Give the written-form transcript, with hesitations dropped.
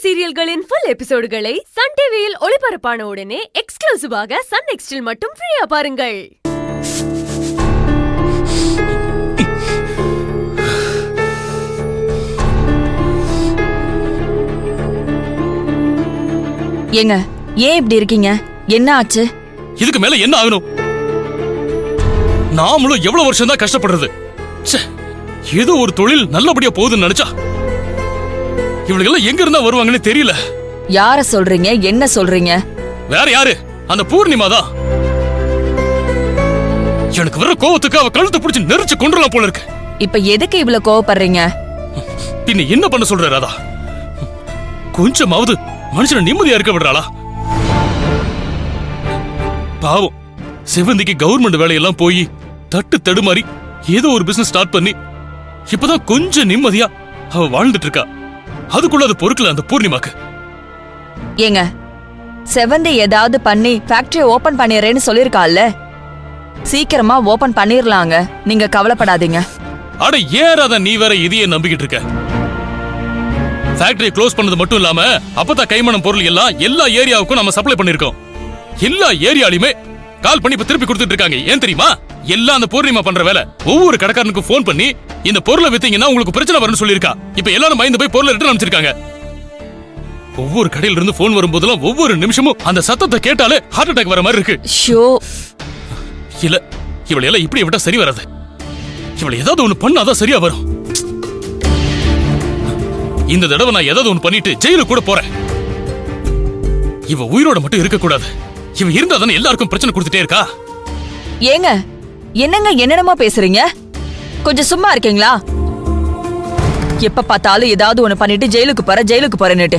சீரியல்களின் full எபிசோடுகளை Sun டிவியில் ஒளிபரப்பான உடனே எக்ஸ்க்ளூசிவாக சன் நெக்ஸ்டில் மட்டும் ஃப்ரீயா பாருங்கள். ஏங்க ஏன் இப்படி இருக்கீங்க? என்ன ஆச்சு? இதுக்கு மேல என்ன ஆகணும்? நாமளும் எவ்வளவு வருஷம் தான் கஷ்டப்படுறது. ஏதோ ஒரு தொழில் நல்லபடியா போகுதுன்னு நினைச்சா இவளுக்கெல்லாம் எங்க இருந்தா வருவாங்கன்னு தெரியல. யார சொல்றீங்க? என்ன சொல்றீங்க? வேற யாரு? அந்த பூர்ணிமா தான். எனக்கு வர கோவத்துக்கு அவ கழுத்தை பிடிச்சு நெரிச்சு கொண்டுலாம் போல இருக்கு. இப்ப எதுக்கு இவ்வளவு கோவப்படுறீங்க? பின்ன என்ன பண்ண சொல்ற ராதா? கொஞ்சமாவது மனுஷனை நிம்மதியா இருக்க விடுறாளா? பாவம், செவந்திக்கு கவர்மெண்ட் வேலையெல்லாம் போய் தட்டு தடுமாறி ஏதோ ஒரு பிசினஸ் ஸ்டார்ட் பண்ணி இப்பதான் கொஞ்சம் நிம்மதியா அவ வாழ்ந்துட்டு இருக்கா. அதுக்குள்ள அது பொறுக்கல அந்த பூர்ணிமாக்கு. ஏங்க, செவந்தி ஏதாவது பண்ணி ஃபேக்டரி ஓபன் பண்ணிடுறேன்னு சொல்லிருக்கால, சீக்கிரமா ஓபன் பண்ணிரலாங்க. நீங்க கவலைப்படாதீங்க. அட ஏறாத, நீ வேற இதையே நம்பிக்கிட்டு இருக்க. ஃபேக்டரி க்ளோஸ் பண்ணது மட்டும் இல்லாம அப்பதான் கைமணம் பொருள் எல்லாம் எல்லா ஏரியாவுக்கும் நம்ம சப்ளை பண்ணிருக்கோம். எல்லா ஏரியாலையுமே கால் பண்ணி இப்ப திருப்பி கொடுத்துட்டு இருக்காங்க. ஏன் தெரியுமா? எல்லாம் அந்த பூர்ணிமா பண்ற வேலை. ஒவ்வொரு கடைக்காரனுக்கு போன் பண்ணி இந்த பொருளை வித்தீங்கன்னா உங்களுக்கு பிரச்சனை வரும்னு சொல்லிருக்கா. இப்ப எல்லாரும் பயந்து போய் பொருளை ரிட்டர்ன் அனுப்பிச்சிருக்காங்க. ஒவ்வொரு கடையில இருந்து போன் வரும்போதெல்லாம் ஒவ்வொரு நிமிஷமும் அந்த சத்தத்தை கேட்டாலே ஹார்ட் அட்டாக் வர மாதிரி இருக்கு. இல்ல, இவளை எல்லாம் இப்படி விட்டா சரி வராது. இவளை ஏதாவது ஒண்ணு பண்ணாதான் சரியா வரும். இந்த தடவை நான் ஏதாவது ஒண்ணு பண்ணிட்டு ஜெயிலுக்கு கூட போறேன். இவ உயிரோட மட்டும் இருக்க கூடாது. இவ இருந்தா தானே எல்லாருக்கும் பிரச்சனை கொடுத்துட்டே இருக்கா. ஏங்க, என்னங்க என்னென்னமா பேசுறீங்க? கொஞ்சம் சும்மா இருக்கீங்களா? எப்ப பார்த்தாலும் ஏதாவது ஒண்ணு பண்ணிட்டு ஜெயிலுக்கு போறேன்னுட்டு